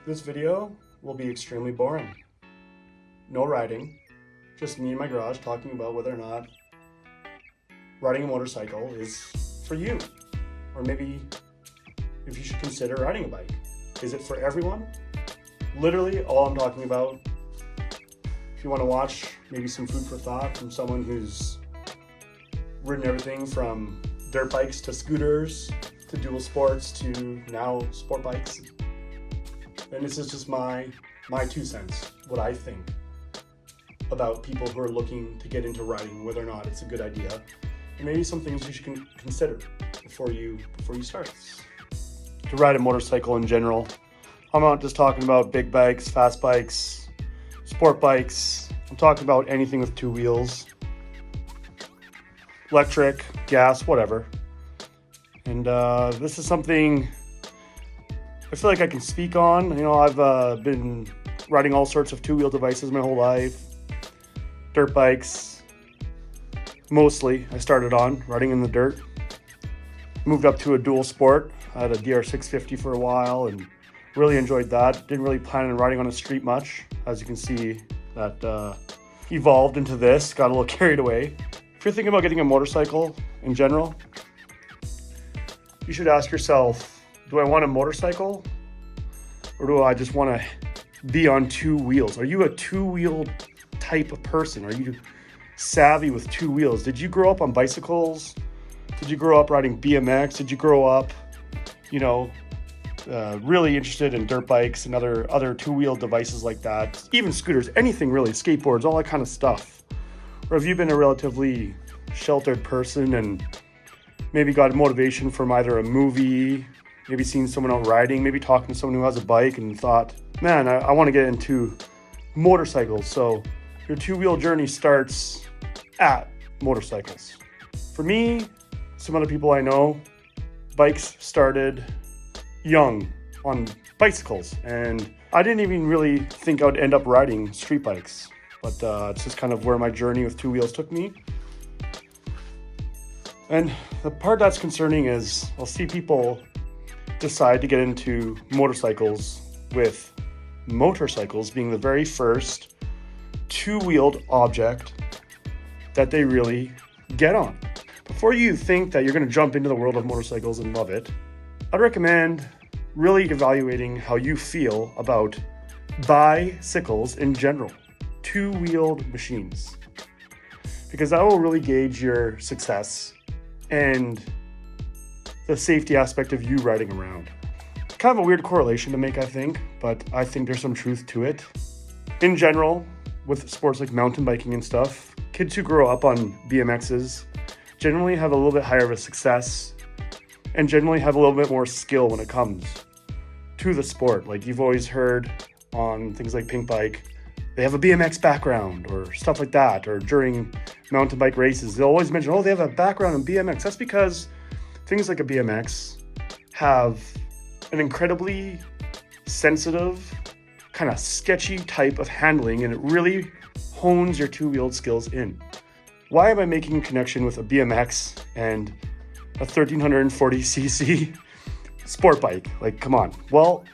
This video will be extremely boring. No riding, just me in my garage talking about whether or not riding a motorcycle is for you. Or maybe if you should consider riding a bike. Is it for everyone? Literally all I'm talking about. If you want to watch maybe some food for thought from someone who's ridden everything from dirt bikes to scooters to dual sports to now sport bikes. And this is just my 2 cents, what I think about people who are looking to get into riding, whether or not it's a good idea, and maybe some things you should consider before you start. To ride a motorcycle in general, I'm not just talking about big bikes, fast bikes, sport bikes. I'm talking about anything with two wheels, electric, gas, whatever. And this is something I feel like I can speak on. You know, I've been riding all sorts of two-wheel devices my whole life. Dirt bikes, mostly, I started on riding in the dirt. Moved up to a dual sport. I had a DR650 for a while and really enjoyed that. Didn't really plan on riding on the street much. As you can see, that evolved into this, got a little carried away. If you're thinking about getting a motorcycle in general, you should ask yourself, do I want a motorcycle or do I just want to be on two wheels? Are you a two-wheel type of person? Are you savvy with two wheels? Did you grow up on bicycles? Did you grow up riding BMX? Did you grow up, really interested in dirt bikes and other two-wheel devices like that? Even scooters, anything really, skateboards, all that kind of stuff. Or have you been a relatively sheltered person and maybe got motivation from either a movie, maybe seeing someone out riding, maybe talking to someone who has a bike and thought, man, I want to get into motorcycles. So your two-wheel journey starts at motorcycles. For me, some other people I know, bikes started young on bicycles. And I didn't even really think I would end up riding street bikes. But it's just kind of where my journey with two wheels took me. And the part that's concerning is I'll see people decide to get into motorcycles with motorcycles being the very first two-wheeled object that they really get on. Before you think that you're going to jump into the world of motorcycles and love it, I'd recommend really evaluating how you feel about bicycles in general, two-wheeled machines, because that will really gauge your success and the safety aspect of you riding around. Kind of a weird correlation to make, I think, but I think there's some truth to it. In general, with sports like mountain biking and stuff, kids who grow up on BMXs generally have a little bit higher of a success and generally have a little bit more skill when it comes to the sport. Like you've always heard on things like Pink Bike, they have a BMX background or stuff like that, or during mountain bike races, they'll always mention, oh, they have a background in BMX. That's because things like a BMX have an incredibly sensitive, kind of sketchy type of handling, and it really hones your two-wheeled skills in. Why am I making a connection with a BMX and a 1340cc sport bike? Like, come on. Well,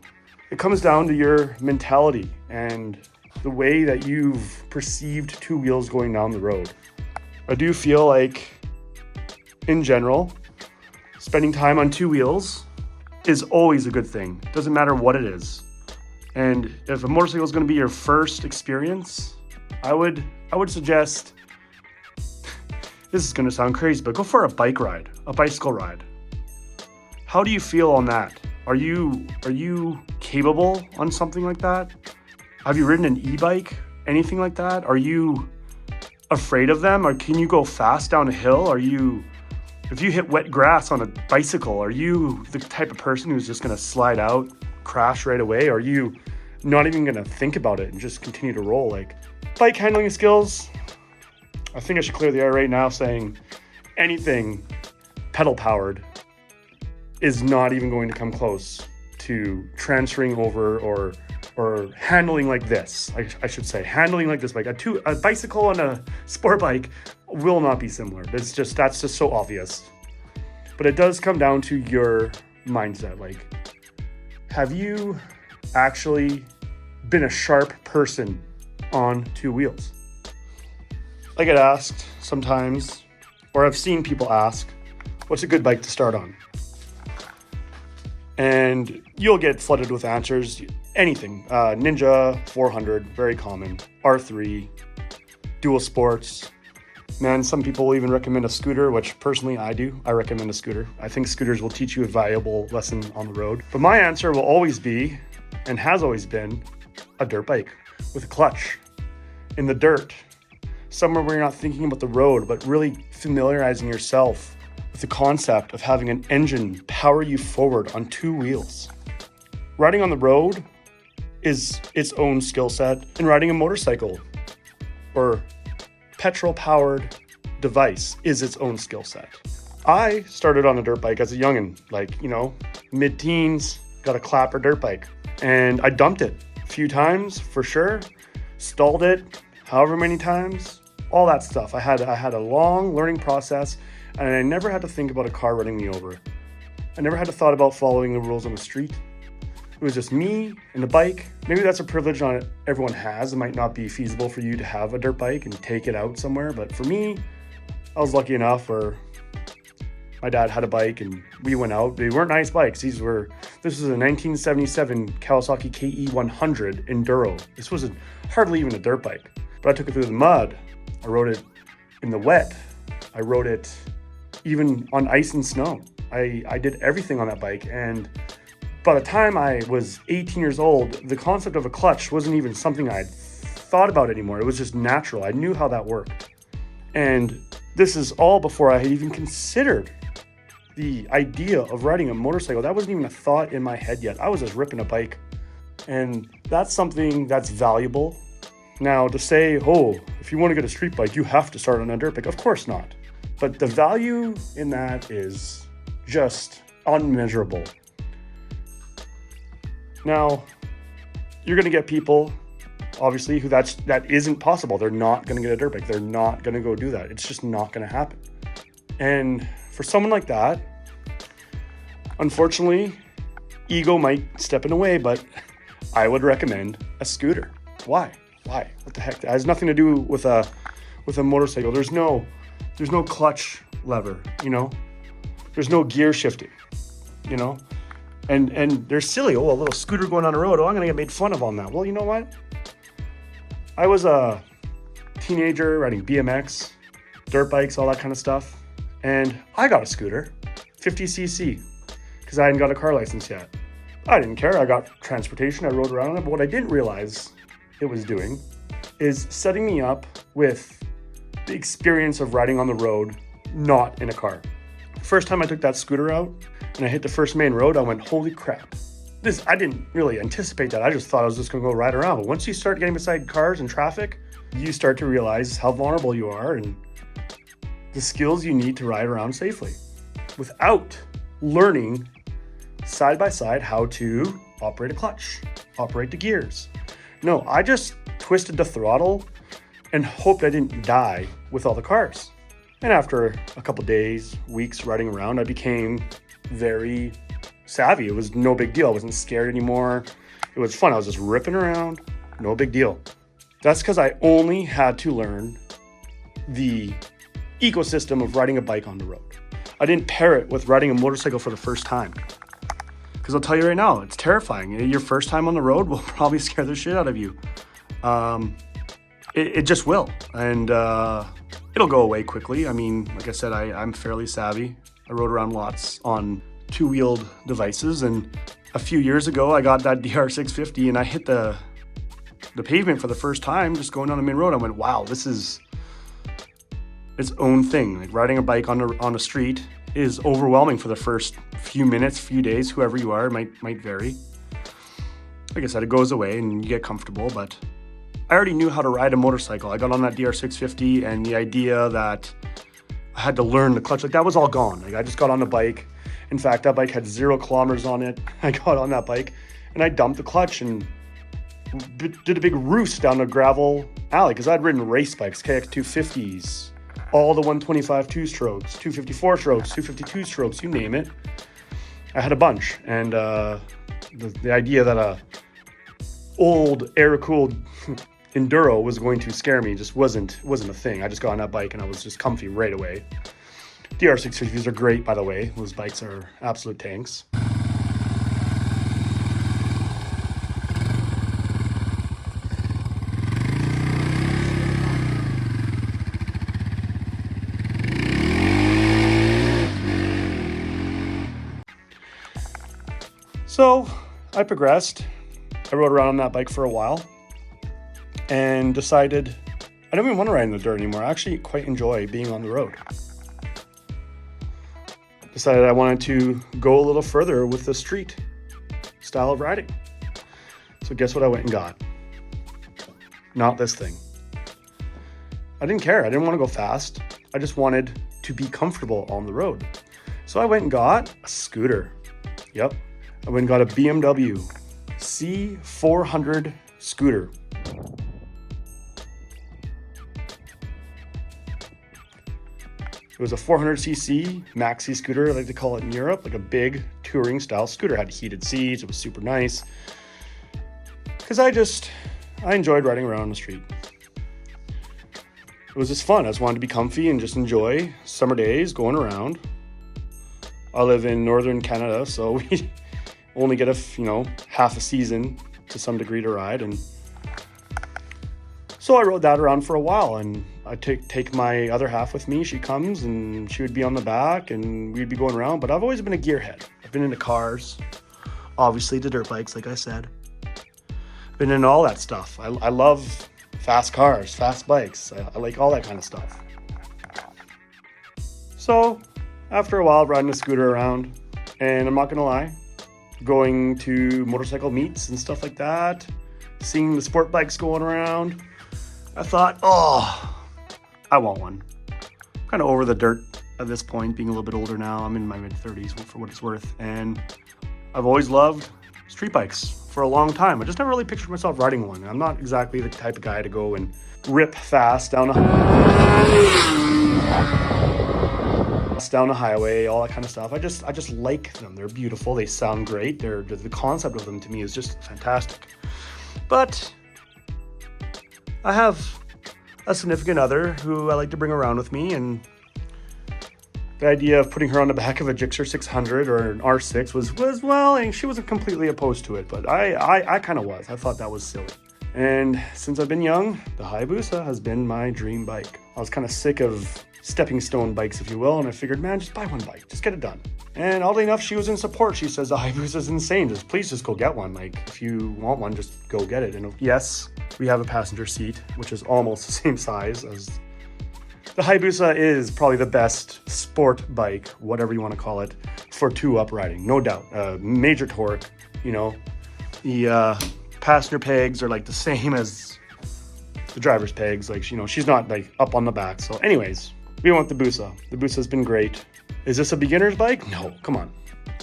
it comes down to your mentality and the way that you've perceived two wheels going down the road. I do feel like, in general, spending time on two wheels is always a good thing. Doesn't matter what it is. And if a motorcycle is going to be your first experience, I would suggest, this is going to sound crazy, but go for a bike ride, a bicycle ride. How do you feel on that? Are you capable on something like that? Have you ridden an e-bike? Anything like that? Are you afraid of them? Or can you go fast down a hill? If you hit wet grass on a bicycle, are you the type of person who's just gonna slide out, crash right away? Are you not even gonna think about it and just continue to roll? Like, bike handling skills, I think I should clear the air right now saying anything pedal powered is not even going to come close to transferring over or handling like this. I should say handling like this bike. A bicycle and a sport bike will not be similar. That's just so obvious. But it does come down to your mindset. Like, have you actually been a sharp person on two wheels. I get asked sometimes, or I've seen people ask, what's a good bike to start on? And you'll get flooded with answers. Anything. Ninja 400, very common. R3, dual sports. Man, some people will even recommend a scooter, which personally I do. I recommend a scooter. I think scooters will teach you a valuable lesson on the road. But my answer will always be, and has always been, a dirt bike with a clutch in the dirt. Somewhere where you're not thinking about the road, but really familiarizing yourself with the concept of having an engine power you forward on two wheels. Riding on the road is its own skill set, and riding a motorcycle or petrol-powered device is its own skill set. I started on a dirt bike as a youngin', mid-teens, got a clapper dirt bike, and I dumped it a few times for sure, stalled it however many times, all that stuff. I had a long learning process, and I never had to think about a car running me over. I never had to thought about following the rules on the street. It was just me and the bike. Maybe that's a privilege not everyone has. It might not be feasible for you to have a dirt bike and take it out somewhere. But for me, I was lucky enough where my dad had a bike and we went out. They weren't nice bikes. This was a 1977 Kawasaki KE100 Enduro. This was hardly even a dirt bike. But I took it through the mud. I rode it in the wet. I rode it even on ice and snow. I did everything on that bike, and by the time I was 18 years old, the concept of a clutch wasn't even something I thought about anymore. It was just natural. I knew how that worked. And this is all before I had even considered the idea of riding a motorcycle. That wasn't even a thought in my head yet. I was just ripping a bike. And that's something that's valuable. Now, to say, if you want to get a street bike, you have to start on a dirt bike. Of course not. But the value in that is just unmeasurable. Now, you're going to get people, obviously, who that isn't possible. They're not going to get a dirt bike. They're not going to go do that. It's just not going to happen. And for someone like that, unfortunately, ego might step in the way, but I would recommend a scooter. Why? What the heck? It has nothing to do with a motorcycle. There's no clutch lever, There's no gear shifting, And they're silly. A little scooter going on the road. I'm going to get made fun of on that. Well, you know what? I was a teenager riding BMX, dirt bikes, all that kind of stuff. And I got a scooter, 50cc, because I hadn't got a car license yet. I didn't care. I got transportation. I rode around on it. But what I didn't realize it was doing is setting me up with the experience of riding on the road, not in a car. First time I took that scooter out and I hit the first main road, I went, holy crap. I didn't really anticipate that. I just thought I was just going to go ride around. But once you start getting beside cars and traffic, you start to realize how vulnerable you are and the skills you need to ride around safely without learning side by side how to operate a clutch, operate the gears. No, I just twisted the throttle and hoped I didn't die with all the cars. And after a couple days, weeks riding around, I became very savvy. It was no big deal. I wasn't scared anymore. It was fun. I was just ripping around. No big deal. That's because I only had to learn the ecosystem of riding a bike on the road. I didn't pair it with riding a motorcycle for the first time. Because I'll tell you right now, it's terrifying. Your first time on the road will probably scare the shit out of you. It just will. And it'll go away quickly. I mean, like I said, I'm fairly savvy. I rode around lots on two-wheeled devices. And a few years ago, I got that DR650 and I hit the pavement for the first time, just going on the main road. I went, wow, this is its own thing. Like riding a bike on a street is overwhelming for the first few minutes, few days, whoever you are, might vary. Like I said, it goes away and you get comfortable, but I already knew how to ride a motorcycle. I got on that DR650 and the idea that I had to learn the clutch, that was all gone. I just got on the bike. In fact, that bike had 0 kilometers on it. I got on that bike and I dumped the clutch and did a big roost down a gravel alley because I'd ridden race bikes, KX250s, all the 125 two-strokes, 254 strokes, 252 strokes, you name it. I had a bunch. And the idea that a old air-cooled enduro was going to scare me. It just wasn't a thing. I just got on that bike and I was just comfy right away. DR650s are great, by the way. Those bikes are absolute tanks. So I progressed. I rode around on that bike for a while and decided I don't even want to ride in the dirt anymore. I actually quite enjoy being on the road. Decided I wanted to go a little further with the street style of riding. So guess what I went and got? Not this thing. I didn't care. I didn't want to go fast. I just wanted to be comfortable on the road. So I went and got a scooter. Yep. I went and got a BMW C400 scooter. It was a 400cc maxi scooter, I like to call it in Europe, like a big touring style scooter. It had heated seats, it was super nice. Because I enjoyed riding around on the street. It was just fun. I just wanted to be comfy and just enjoy summer days going around. I live in northern Canada, so we only get half a season to some degree to ride, and so I rode that around for a while, and I take my other half with me. She comes and she would be on the back and we'd be going around, but I've always been a gearhead. I've been into cars, obviously to dirt bikes, like I said. I've been into all that stuff. I love fast cars, fast bikes. I like all that kind of stuff. So after a while of riding a scooter around, and I'm not gonna lie, going to motorcycle meets and stuff like that, seeing the sport bikes going around, I thought, oh, I want one. I'm kind of over the dirt at this point, being a little bit older now. I'm in my mid-30s for what it's worth, and I've always loved street bikes for a long time. I just never really pictured myself riding one. I'm not exactly the type of guy to go and rip fast down a highway, all that kind of stuff. I just like them. They're beautiful. They sound great. The concept of them to me is just fantastic. But I have a significant other who I like to bring around with me, and the idea of putting her on the back of a Gixxer 600 or an R6 was well, and she wasn't completely opposed to it, but I kind of was. I thought that was silly. And since I've been young, the Hayabusa has been my dream bike. I was kind of sick of stepping stone bikes, if you will, and I figured, man, just buy one bike, just get it done. And oddly enough, she was in support. She says the Hayabusa is insane. Please just go get one. Like, if you want one, just go get it. And yes, we have a passenger seat, which is almost the same size as the Hayabusa. Is probably the best sport bike, whatever you want to call it, for two-up riding, no doubt. Major torque, the passenger pegs are like the same as the driver's pegs. Like, she's not like up on the back. So anyways, we went with the Busa. The Busa's been great. Is this a beginner's bike? No, come on.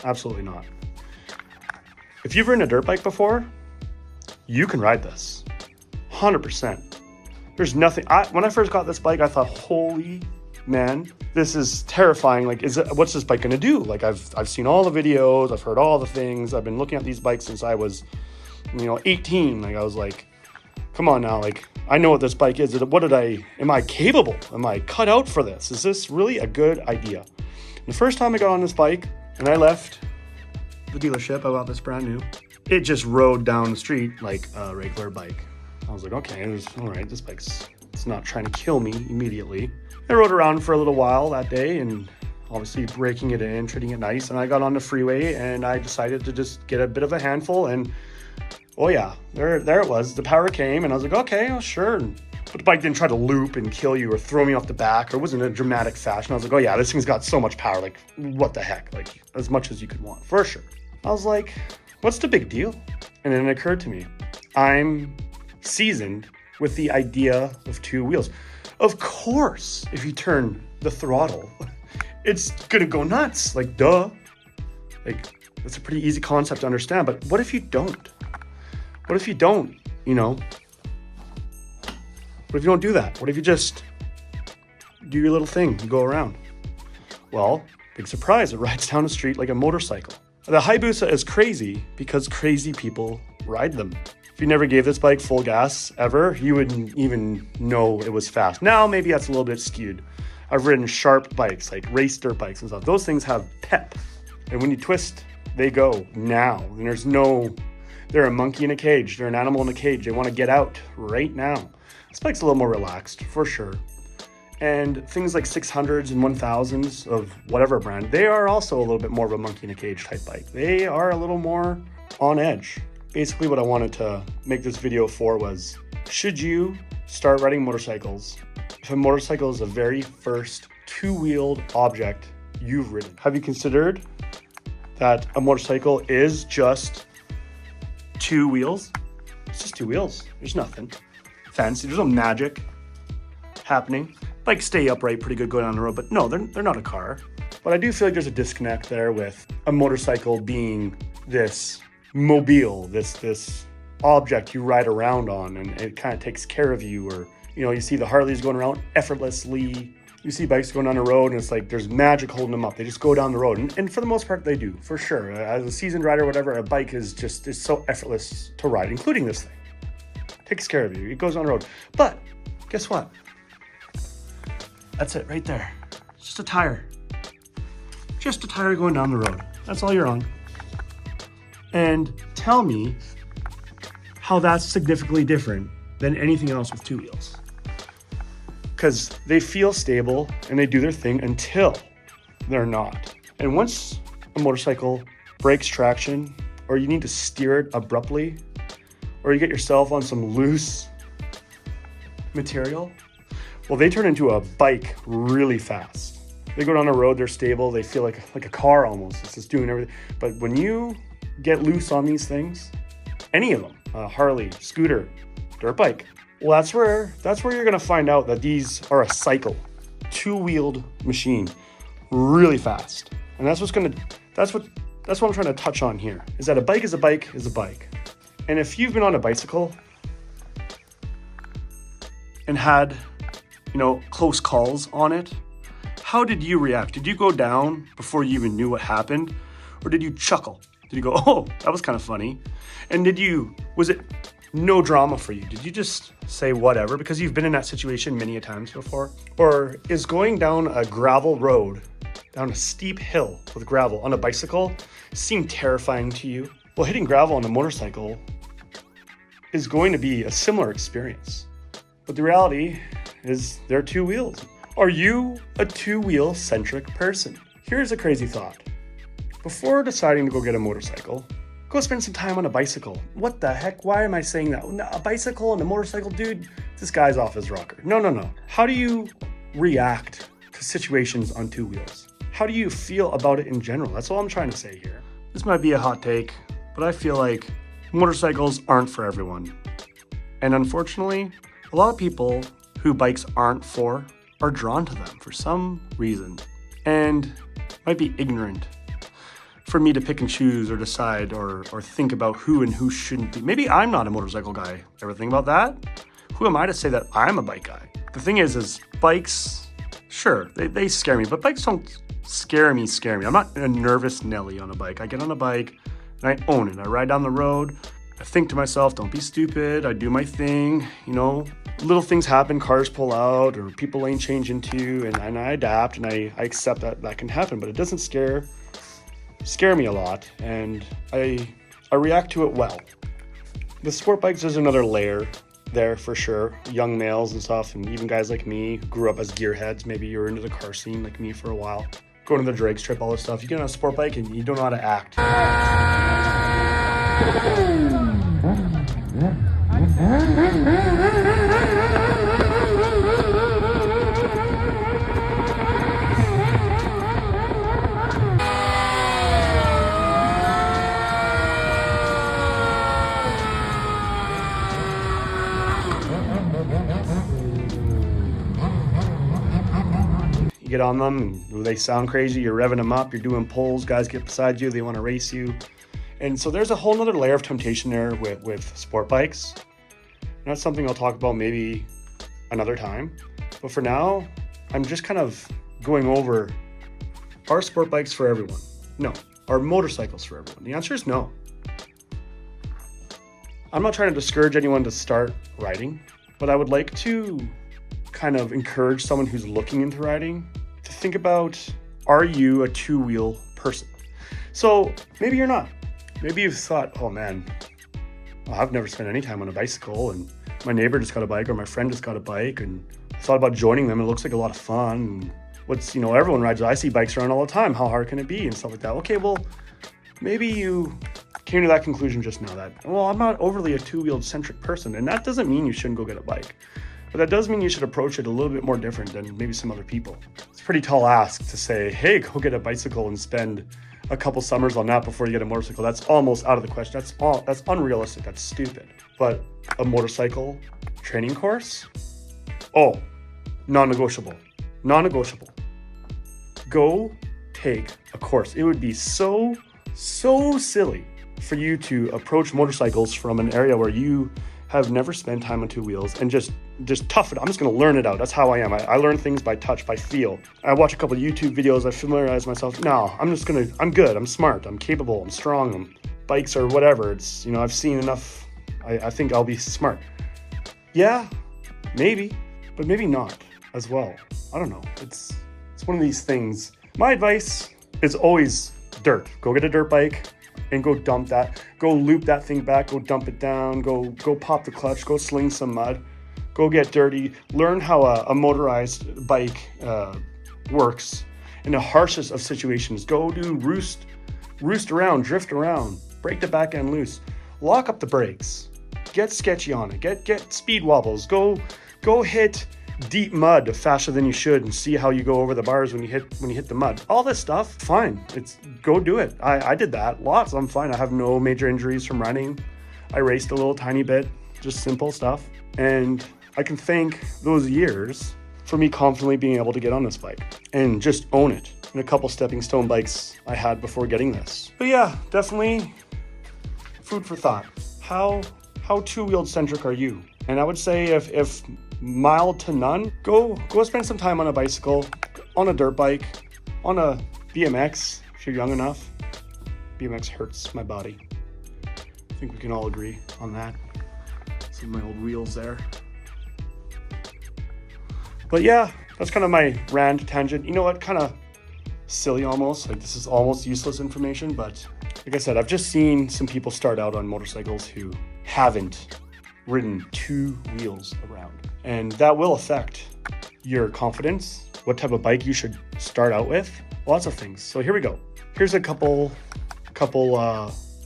Absolutely not. If you've ridden a dirt bike before, you can ride this. 100%. There's nothing. When I first got this bike, I thought, holy man, this is terrifying. Like, what's this bike gonna do? Like, I've seen all the videos, I've heard all the things. I've been looking at these bikes since I was, 18. Like, I was like, come on now, like, I know what this bike is. Am I capable? Am I cut out for this? Is this really a good idea? The first time I got on this bike and I left the dealership, I got this brand new, it just rode down the street like a regular bike. I was like, okay, all right, this it's not trying to kill me immediately. I rode around for a little while that day and obviously breaking it in, treating it nice. And I got on the freeway and I decided to just get a bit of a handful, and oh yeah, there it was. The power came and I was like, okay, well, sure. But the bike didn't try to loop and kill you or throw me off the back, or it wasn't a dramatic fashion. I was like, oh yeah, this thing's got so much power. Like, what the heck? Like, as much as you could want, for sure. I was like, what's the big deal? And then it occurred to me, I'm seasoned with the idea of two wheels. Of course, if you turn the throttle, it's gonna go nuts. Like, duh. Like, that's a pretty easy concept to understand. But what if you don't? What if you don't, What if you don't do that? What if you just do your little thing and go around? Well, big surprise, it rides down the street like a motorcycle. The Hayabusa is crazy because crazy people ride them. If you never gave this bike full gas ever, you wouldn't even know it was fast. Now, maybe that's a little bit skewed. I've ridden sharp bikes, like race dirt bikes and stuff. Those things have pep. And when you twist, they go now. And they're a monkey in a cage. They're an animal in a cage. They want to get out right now. This bike's a little more relaxed, for sure. And things like 600s and 1000s of whatever brand, they are also a little bit more of a monkey in a cage type bike. They are a little more on edge. Basically what I wanted to make this video for was, should you start riding motorcycles if a motorcycle is the very first two-wheeled object you've ridden? Have you considered that a motorcycle is just two wheels? It's just two wheels. There's nothing fancy. There's no magic happening. Bikes stay upright pretty good going on the road, but no, they're not a car. But I do feel like there's a disconnect there with a motorcycle being this mobile, this object you ride around on, and it kind of takes care of you. Or, you see the Harleys going around effortlessly. You see bikes going down the road and it's like there's magic holding them up. They just go down the road. And for the most part, they do, for sure. As a seasoned rider or whatever, a bike is so effortless to ride, including this thing. It takes care of you. It goes on the road. But guess what? That's it right there. It's just a tire. Just a tire going down the road. That's all you're on. And tell me how that's significantly different than anything else with two wheels. Because they feel stable and they do their thing until they're not. And once a motorcycle breaks traction, or you need to steer it abruptly, or you get yourself on some loose material, well, they turn into a bike really fast. They go down the road, they're stable, they feel like a car almost. It's just doing everything. But when you get loose on these things, any of them, Harley, scooter, dirt bike, well, that's where you're gonna find out that these are a cycle, two-wheeled machine, really fast. And that's what I'm trying to touch on here, is that a bike is a bike is a bike. And if you've been on a bicycle and had, close calls on it, how did you react? Did you go down before you even knew what happened? Or did you chuckle? Did you go, oh, that was kind of funny? And was it no drama for you? Did you just say whatever because you've been in that situation many a times before? Or is going down a gravel road, down a steep hill with gravel on a bicycle, seem terrifying to you? Well, hitting gravel on a motorcycle is going to be a similar experience. But the reality is they're two wheels. Are you a two-wheel centric person? Here's a crazy thought. Before deciding to go get a motorcycle, go spend some time on a bicycle. What the heck? Why am I saying that? A bicycle and a motorcycle? Dude, this guy's off his rocker. No. How do you react to situations on two wheels? How do you feel about it in general? That's all I'm trying to say here. This might be a hot take, but I feel like motorcycles aren't for everyone. And unfortunately, a lot of people who bikes aren't for are drawn to them for some reason, and might be ignorant for me to pick and choose or decide or think about who and who shouldn't be. Maybe I'm not a motorcycle guy. Ever think about that? Who am I to say that I'm a bike guy? The thing is bikes, sure, they scare me, but bikes don't scare me. I'm not a nervous Nelly on a bike. I get on a bike and I own it. I ride down the road. I think to myself, don't be stupid. I do my thing, Little things happen, cars pull out or people lane change into you, and I adapt and I accept that can happen, but it doesn't scare me a lot, and I react to it well. The sport bikes, there's another layer there for sure. Young males and stuff, and even guys like me who grew up as gearheads, maybe you were into the car scene like me for a while. Going to the drag strip, all this stuff. You get on a sport bike and you don't know how to act. You get on them and they sound crazy, you're revving them up, you're doing pulls, guys get beside you, they want to race you. And so there's a whole nother layer of temptation there with sport bikes. And that's something I'll talk about maybe another time. But for now, I'm just kind of going over, are sport bikes for everyone? No. Are motorcycles for everyone? The answer is no. I'm not trying to discourage anyone to start riding, but I would like to kind of encourage someone who's looking into riding to think about, are you a two-wheel person? So maybe you're not. Maybe you've thought, oh man, I've never spent any time on a bicycle, and my neighbor just got a bike or my friend just got a bike, and I thought about joining them. It looks like a lot of fun. What's, everyone rides. I see bikes around all the time. How hard can it be and stuff like that? Okay, well, maybe you came to that conclusion just now that, well, I'm not overly a two-wheeled centric person, and that doesn't mean you shouldn't go get a bike. But that does mean you should approach it a little bit more different than maybe some other people. It's a pretty tall ask to say, hey, go get a bicycle and spend a couple summers on that before you get a motorcycle. That's almost out of the question. That's unrealistic. That's stupid. But a motorcycle training course? Oh, non-negotiable. Non-negotiable. Go take a course. It would be so silly for you to approach motorcycles from an area where you have never spent time on two wheels and just tough it. I'm just going to learn it out. That's how I am. I learn things by touch, by feel. I watch a couple of YouTube videos. I familiarize myself. No, I'm good. I'm smart. I'm capable. I'm strong. Bikes or whatever. It's, I've seen enough. I think I'll be smart. Yeah, maybe, but maybe not as well. I don't know. It's one of these things. My advice is always dirt. Go get a dirt bike and go dump that. Go loop that thing back. Go dump it down. Go pop the clutch. Go sling some mud. Go get dirty. Learn how a motorized bike works in the harshest of situations. Go do roost around, drift around, break the back end loose, lock up the brakes, get sketchy on it, get speed wobbles. Go hit deep mud faster than you should and see how you go over the bars when you hit the mud. All this stuff, fine. Go do it. I did that lots. I'm fine. I have no major injuries from running. I raced a little tiny bit, just simple stuff. And I can thank those years for me confidently being able to get on this bike and just own it. And a couple stepping stone bikes I had before getting this. But yeah, definitely food for thought. How two-wheeled centric are you? And I would say if mild to none, go spend some time on a bicycle, on a dirt bike, on a BMX if you're young enough. BMX hurts my body. I think we can all agree on that. Some of my old wheels there. But yeah, that's kind of my rant tangent. You know what? Kind of silly almost. Like, this is almost useless information, but like I said, I've just seen some people start out on motorcycles who haven't ridden two wheels around. And that will affect your confidence, what type of bike you should start out with, lots of things. So here we go. Here's a couple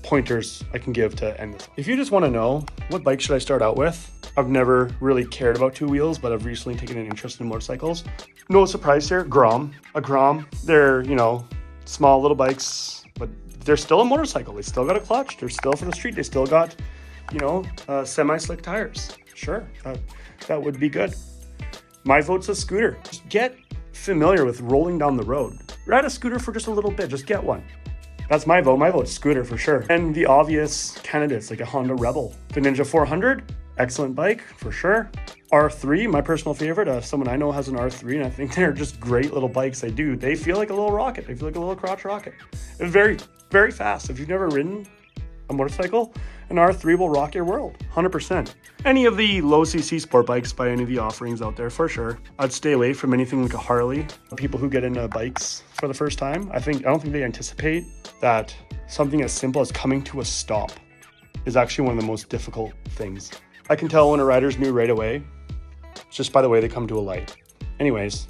pointers I can give to end this. If you just want to know what bike should I start out with, I've never really cared about two wheels, but I've recently taken an interest in motorcycles. No surprise here, Grom. A Grom, they're, small little bikes, but they're still a motorcycle. They still got a clutch. They're still for the street. They still got, semi-slick tires. Sure, that would be good. My vote's a scooter. Just get familiar with rolling down the road. Ride a scooter for just a little bit. Just get one. That's my vote. My vote's scooter for sure. And the obvious candidates like a Honda Rebel. The Ninja 400, excellent bike for sure. R3, my personal favorite. Someone I know has an R3, and I think they're just great little bikes. They feel like a little rocket. They feel like a little crotch rocket. It's very, very fast. If you've never ridden a motorcycle, an R3 will rock your world, 100%. Any of the low CC sport bikes by any of the offerings out there, for sure. I'd stay away from anything like a Harley. People who get into bikes for the first time, I don't think they anticipate that something as simple as coming to a stop is actually one of the most difficult things. I can tell when a rider's new right away, just by the way they come to a light. Anyways,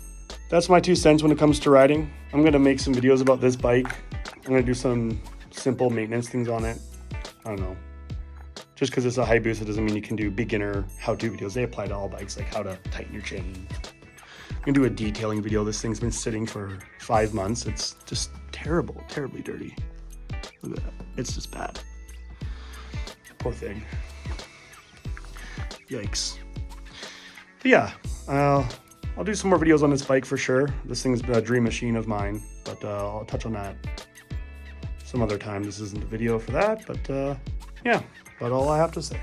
that's my 2 cents when it comes to riding. I'm gonna make some videos about this bike. I'm gonna do some simple maintenance things on it. I don't know. Just because it's a Hayabusa doesn't mean you can do beginner how-to videos. They apply to all bikes, like how to tighten your chain. I'm gonna do a detailing video. This thing's been sitting for 5 months. It's just terrible, terribly dirty. Look at that. It's just bad. Poor thing. Yikes. But yeah, I'll do some more videos on this bike for sure. This thing's been a dream machine of mine, but I'll touch on that some other time. This isn't a video for that, but yeah, that's all I have to say.